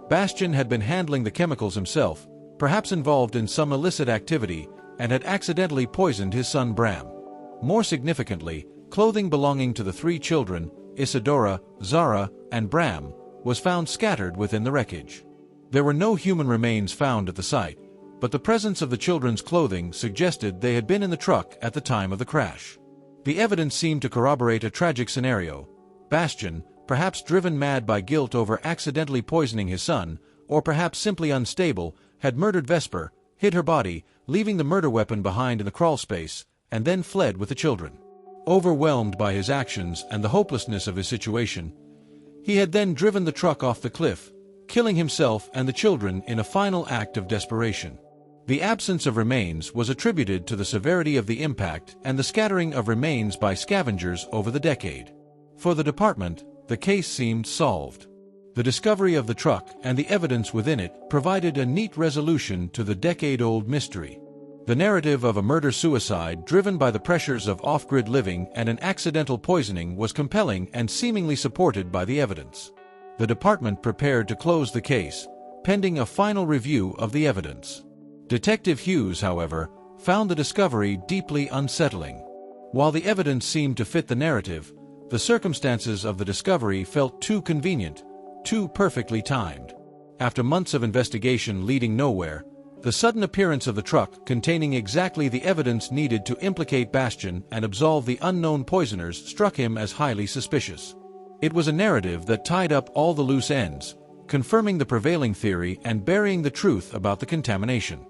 Bastian had been handling the chemicals himself, perhaps involved in some illicit activity, and had accidentally poisoned his son Bram. More significantly, clothing belonging to the three children, Isadora, Zara, and Bram, was found scattered within the wreckage. There were no human remains found at the site, but the presence of the children's clothing suggested they had been in the truck at the time of the crash. The evidence seemed to corroborate a tragic scenario. Bastian, perhaps driven mad by guilt over accidentally poisoning his son, or perhaps simply unstable, had murdered Vesper, hid her body, leaving the murder weapon behind in the crawlspace, and then fled with the children. Overwhelmed by his actions and the hopelessness of his situation, he had then driven the truck off the cliff, killing himself and the children in a final act of desperation. The absence of remains was attributed to the severity of the impact and the scattering of remains by scavengers over the decade. For the department, the case seemed solved. The discovery of the truck and the evidence within it provided a neat resolution to the decade-old mystery. The narrative of a murder-suicide driven by the pressures of off-grid living and an accidental poisoning was compelling and seemingly supported by the evidence. The department prepared to close the case, pending a final review of the evidence. Detective Hughes, however, found the discovery deeply unsettling. While the evidence seemed to fit the narrative, the circumstances of the discovery felt too convenient, too perfectly timed. After months of investigation leading nowhere, the sudden appearance of the truck containing exactly the evidence needed to implicate Bastian and absolve the unknown poisoners struck him as highly suspicious. It was a narrative that tied up all the loose ends, confirming the prevailing theory and burying the truth about the contamination.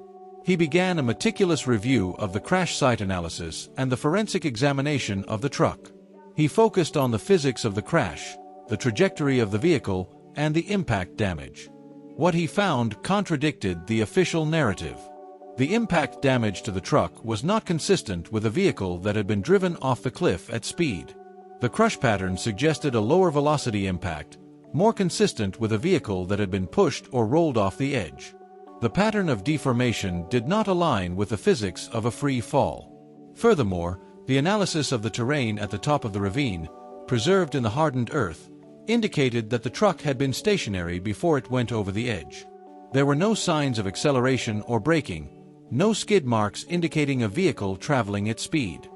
He began a meticulous review of the crash site analysis and the forensic examination of the truck. He focused on the physics of the crash, the trajectory of the vehicle, and the impact damage. What he found contradicted the official narrative. The impact damage to the truck was not consistent with a vehicle that had been driven off the cliff at speed. The crush pattern suggested a lower velocity impact, more consistent with a vehicle that had been pushed or rolled off the edge. The pattern of deformation did not align with the physics of a free fall. Furthermore, the analysis of the terrain at the top of the ravine, preserved in the hardened earth, indicated that the truck had been stationary before it went over the edge. There were no signs of acceleration or braking, no skid marks indicating a vehicle traveling at speed.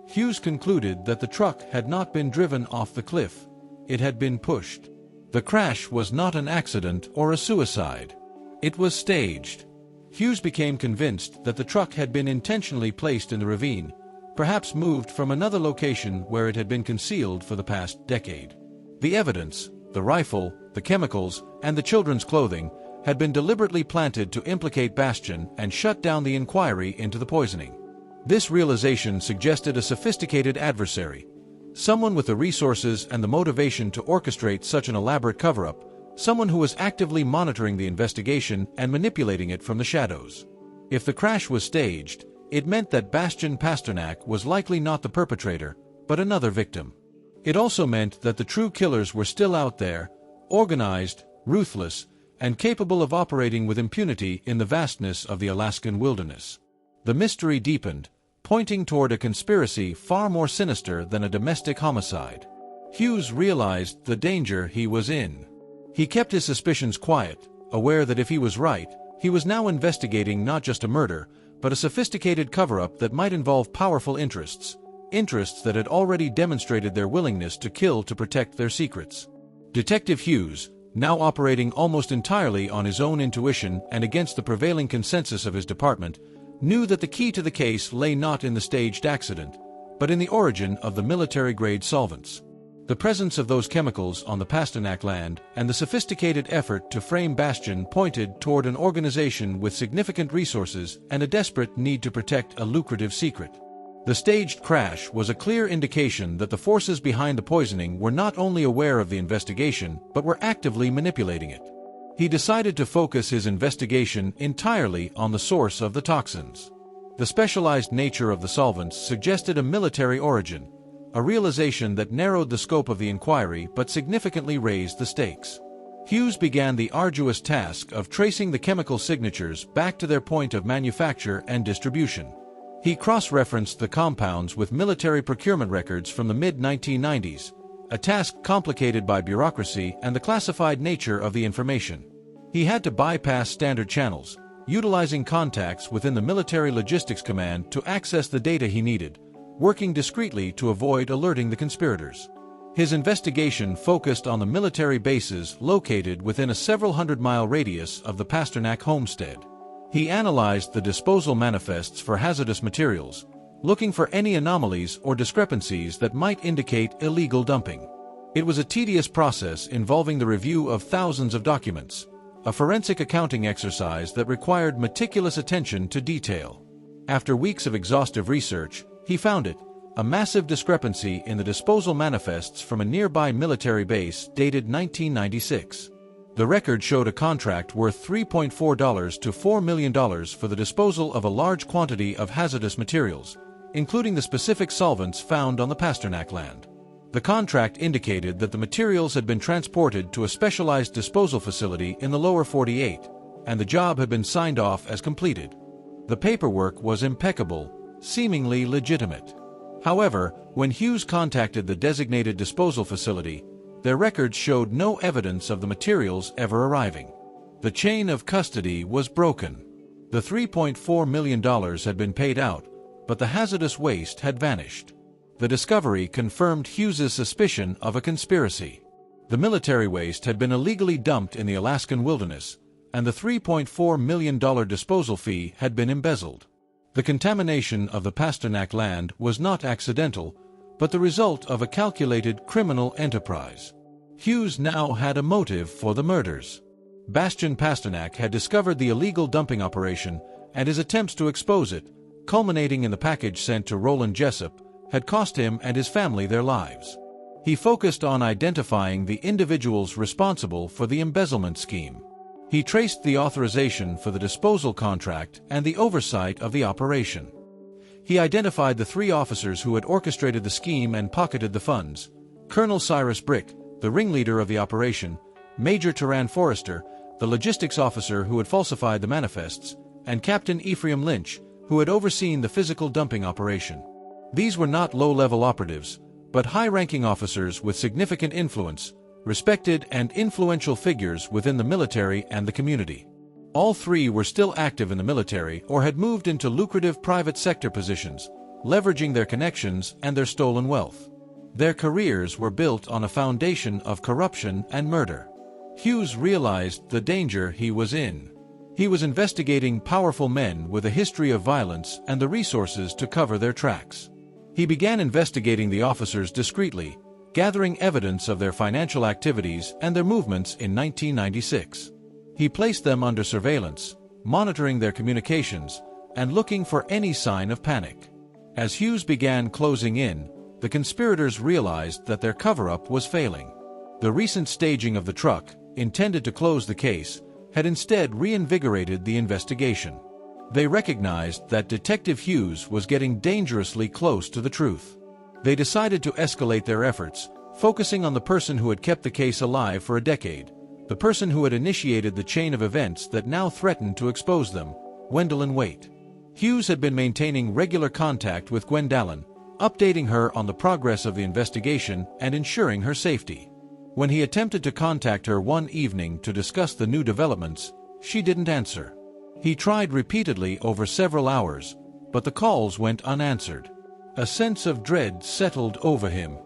Hughes concluded that the truck had not been driven off the cliff, it had been pushed. The crash was not an accident or a suicide. It was staged. Hughes became convinced that the truck had been intentionally placed in the ravine, perhaps moved from another location where it had been concealed for the past decade. The evidence, the rifle, the chemicals, and the children's clothing, had been deliberately planted to implicate Bastian and shut down the inquiry into the poisoning. This realization suggested a sophisticated adversary, someone with the resources and the motivation to orchestrate such an elaborate cover-up, someone who was actively monitoring the investigation and manipulating it from the shadows. If the crash was staged, it meant that Bastian Pasternak was likely not the perpetrator, but another victim. It also meant that the true killers were still out there, organized, ruthless, and capable of operating with impunity in the vastness of the Alaskan wilderness. The mystery deepened, pointing toward a conspiracy far more sinister than a domestic homicide. Hughes realized the danger he was in. He kept his suspicions quiet, aware that if he was right, he was now investigating not just a murder, but a sophisticated cover-up that might involve powerful interests that had already demonstrated their willingness to kill to protect their secrets. Detective Hughes, now operating almost entirely on his own intuition and against the prevailing consensus of his department, knew that the key to the case lay not in the staged accident, but in the origin of the military-grade solvents. The presence of those chemicals on the Pasternak land and the sophisticated effort to frame Bastian pointed toward an organization with significant resources and a desperate need to protect a lucrative secret. The staged crash was a clear indication that the forces behind the poisoning were not only aware of the investigation but were actively manipulating it. He decided to focus his investigation entirely on the source of the toxins. The specialized nature of the solvents suggested a military origin, a realization that narrowed the scope of the inquiry but significantly raised the stakes. Hughes began the arduous task of tracing the chemical signatures back to their point of manufacture and distribution. He cross-referenced the compounds with military procurement records from the mid-1990s, a task complicated by bureaucracy and the classified nature of the information. He had to bypass standard channels, utilizing contacts within the Military Logistics Command to access the data he needed, working discreetly to avoid alerting the conspirators. His investigation focused on the military bases located within a several hundred-mile radius of the Pasternak homestead. He analyzed the disposal manifests for hazardous materials, looking for any anomalies or discrepancies that might indicate illegal dumping. It was a tedious process involving the review of thousands of documents, a forensic accounting exercise that required meticulous attention to detail. After weeks of exhaustive research, he found it, a massive discrepancy in the disposal manifests from a nearby military base dated 1996. The record showed a contract worth $3.4 to $4 million for the disposal of a large quantity of hazardous materials, including the specific solvents found on the Pasternak land. The contract indicated that the materials had been transported to a specialized disposal facility in the lower 48, and the job had been signed off as completed. The paperwork was impeccable, seemingly legitimate. However, when Hughes contacted the designated disposal facility, their records showed no evidence of the materials ever arriving. The chain of custody was broken. The $3.4 million had been paid out, but the hazardous waste had vanished. The discovery confirmed Hughes's suspicion of a conspiracy. The military waste had been illegally dumped in the Alaskan wilderness, and the $3.4 million disposal fee had been embezzled. The contamination of the Pasternak land was not accidental, but the result of a calculated criminal enterprise. Hughes now had a motive for the murders. Bastian Pasternak had discovered the illegal dumping operation, and his attempts to expose it, culminating in the package sent to Roland Jessup, had cost him and his family their lives. He focused on identifying the individuals responsible for the embezzlement scheme. He traced the authorization for the disposal contract and the oversight of the operation. He identified the 3 officers who had orchestrated the scheme and pocketed the funds: Colonel Cyrus Brick, the ringleader of the operation; Major Turan Forrester, the logistics officer who had falsified the manifests; and Captain Ephraim Lynch, who had overseen the physical dumping operation. These were not low-level operatives, but high-ranking officers with significant influence, respected and influential figures within the military and the community. All 3 were still active in the military or had moved into lucrative private sector positions, leveraging their connections and their stolen wealth. Their careers were built on a foundation of corruption and murder. Hughes realized the danger he was in. He was investigating powerful men with a history of violence and the resources to cover their tracks. He began investigating the officers discreetly, gathering evidence of their financial activities and their movements in 1996. He placed them under surveillance, monitoring their communications, and looking for any sign of panic. As Hughes began closing in, the conspirators realized that their cover-up was failing. The recent staging of the truck, intended to close the case, had instead reinvigorated the investigation. They recognized that Detective Hughes was getting dangerously close to the truth. They decided to escalate their efforts, focusing on the person who had kept the case alive for a decade, the person who had initiated the chain of events that now threatened to expose them, Gwendolyn Waite. Hughes had been maintaining regular contact with Gwendolyn, updating her on the progress of the investigation and ensuring her safety. When he attempted to contact her one evening to discuss the new developments, she didn't answer. He tried repeatedly over several hours, but the calls went unanswered. A sense of dread settled over him.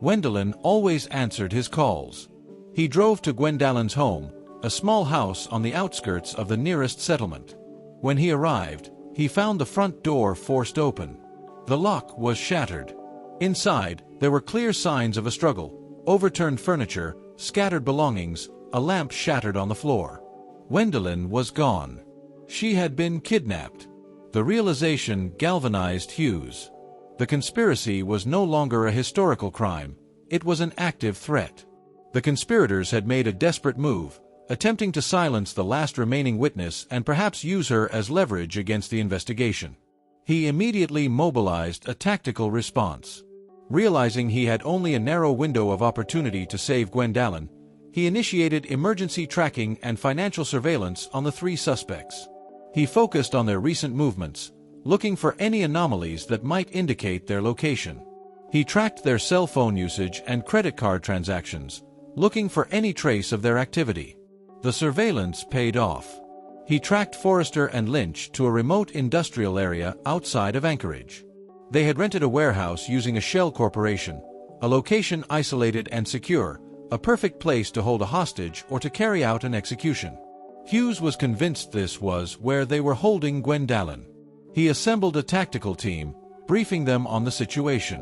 Gwendolyn always answered his calls. He drove to Gwendolyn's home, a small house on the outskirts of the nearest settlement. When he arrived, he found the front door forced open. The lock was shattered. Inside, there were clear signs of a struggle: overturned furniture, scattered belongings, a lamp shattered on the floor. Gwendolyn was gone. She had been kidnapped. The realization galvanized Hughes. The conspiracy was no longer a historical crime, it was an active threat. The conspirators had made a desperate move, attempting to silence the last remaining witness and perhaps use her as leverage against the investigation. He immediately mobilized a tactical response. Realizing he had only a narrow window of opportunity to save Gwendolyn, he initiated emergency tracking and financial surveillance on the 3 suspects. He focused on their recent movements, looking for any anomalies that might indicate their location. He tracked their cell phone usage and credit card transactions, looking for any trace of their activity. The surveillance paid off. He tracked Forrester and Lynch to a remote industrial area outside of Anchorage. They had rented a warehouse using a shell corporation, a location isolated and secure, a perfect place to hold a hostage or to carry out an execution. Hughes was convinced this was where they were holding Gwendolyn. He assembled a tactical team, briefing them on the situation.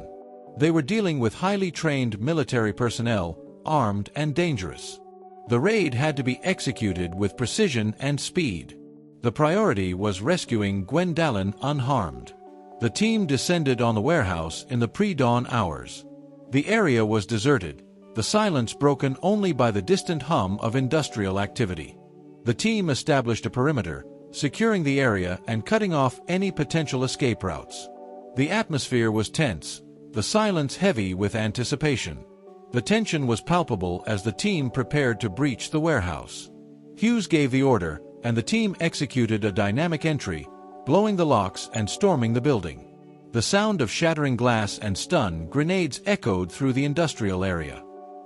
They were dealing with highly trained military personnel, armed and dangerous. The raid had to be executed with precision and speed. The priority was rescuing Gwendolyn unharmed. The team descended on the warehouse in the pre-dawn hours. The area was deserted, the silence broken only by the distant hum of industrial activity. The team established a perimeter, securing the area and cutting off any potential escape routes. The atmosphere was tense, the silence heavy with anticipation. The tension was palpable as the team prepared to breach the warehouse. Hughes gave the order, and the team executed a dynamic entry, blowing the locks and storming the building. The sound of shattering glass and stun grenades echoed through the industrial area.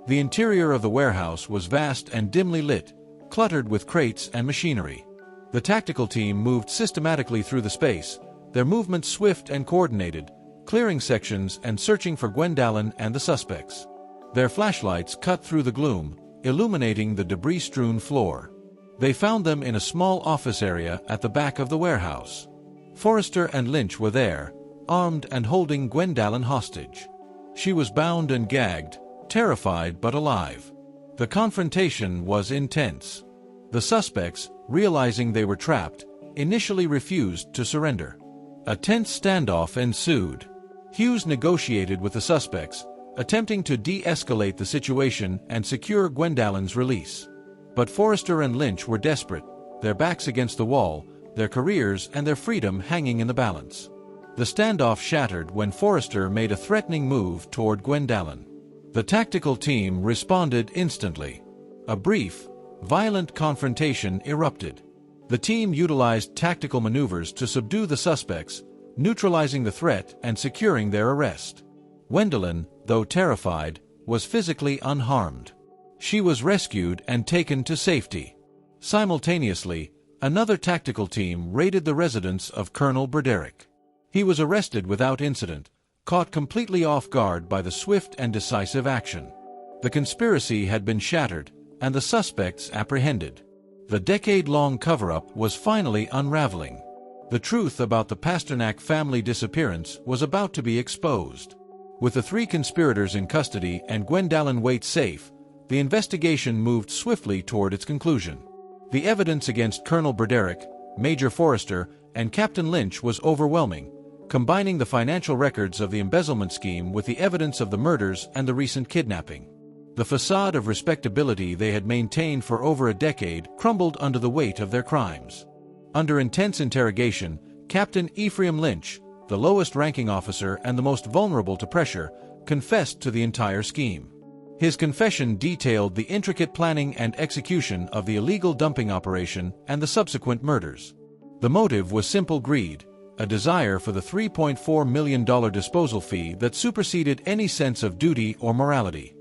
The interior of the warehouse was vast and dimly lit, cluttered with crates and machinery. The tactical team moved systematically through the space, their movements swift and coordinated, clearing sections and searching for Gwendolyn and the suspects. Their flashlights cut through the gloom, illuminating the debris-strewn floor. They found them in a small office area at the back of the warehouse. Forrester and Lynch were there, armed and holding Gwendolyn hostage. She was bound and gagged, terrified but alive. The confrontation was intense. The suspects, realizing they were trapped, initially refused to surrender. A tense standoff ensued. Hughes negotiated with the suspects, attempting to de-escalate the situation and secure Gwendolyn's release. But Forrester and Lynch were desperate, their backs against the wall, their careers and their freedom hanging in the balance. The standoff shattered when Forrester made a threatening move toward Gwendolyn. The tactical team responded instantly. A brief, violent confrontation erupted. The team utilized tactical maneuvers to subdue the suspects, neutralizing the threat and securing their arrest. Gwendolyn, though terrified, was physically unharmed. She was rescued and taken to safety. Simultaneously, another tactical team raided the residence of Colonel Broderick. He was arrested without incident, caught completely off guard by the swift and decisive action. The conspiracy had been shattered, and the suspects apprehended. The decade-long cover-up was finally unraveling. The truth about the Pasternak family disappearance was about to be exposed. With the three conspirators in custody and Gwendolyn Waite safe, the investigation moved swiftly toward its conclusion. The evidence against Colonel Broderick, Major Forrester, and Captain Lynch was overwhelming, combining the financial records of the embezzlement scheme with the evidence of the murders and the recent kidnapping. The facade of respectability they had maintained for over a decade crumbled under the weight of their crimes. Under intense interrogation, Captain Ephraim Lynch, the lowest-ranking officer and the most vulnerable to pressure, confessed to the entire scheme. His confession detailed the intricate planning and execution of the illegal dumping operation and the subsequent murders. The motive was simple greed, a desire for the $3.4 million disposal fee that superseded any sense of duty or morality.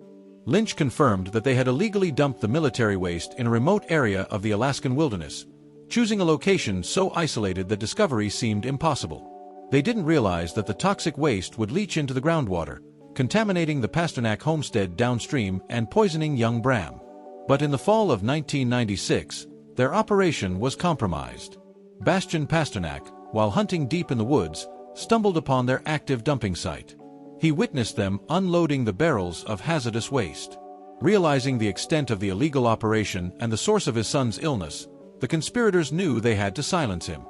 Lynch confirmed that they had illegally dumped the military waste in a remote area of the Alaskan wilderness, choosing a location so isolated that discovery seemed impossible. They didn't realize that the toxic waste would leach into the groundwater, contaminating the Pasternak homestead downstream and poisoning young Bram. But in the fall of 1996, their operation was compromised. Bastian Pasternak, while hunting deep in the woods, stumbled upon their active dumping site. He witnessed them unloading the barrels of hazardous waste. Realizing the extent of the illegal operation and the source of his son's illness, the conspirators knew they had to silence him.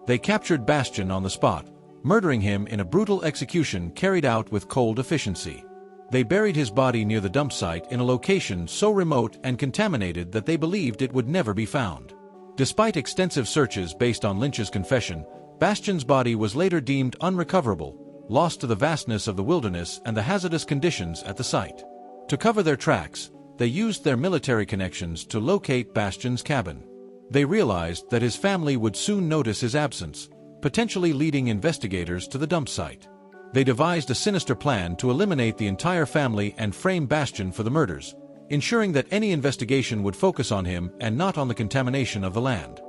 They captured Bastian on the spot, murdering him in a brutal execution carried out with cold efficiency. They buried his body near the dump site in a location so remote and contaminated that they believed it would never be found. Despite extensive searches based on Lynch's confession, Bastian's body was later deemed unrecoverable, lost to the vastness of the wilderness and the hazardous conditions at the site. To cover their tracks, they used their military connections to locate Bastian's cabin. They realized that his family would soon notice his absence, potentially leading investigators to the dump site. They devised a sinister plan to eliminate the entire family and frame Bastian for the murders, ensuring that any investigation would focus on him and not on the contamination of the land.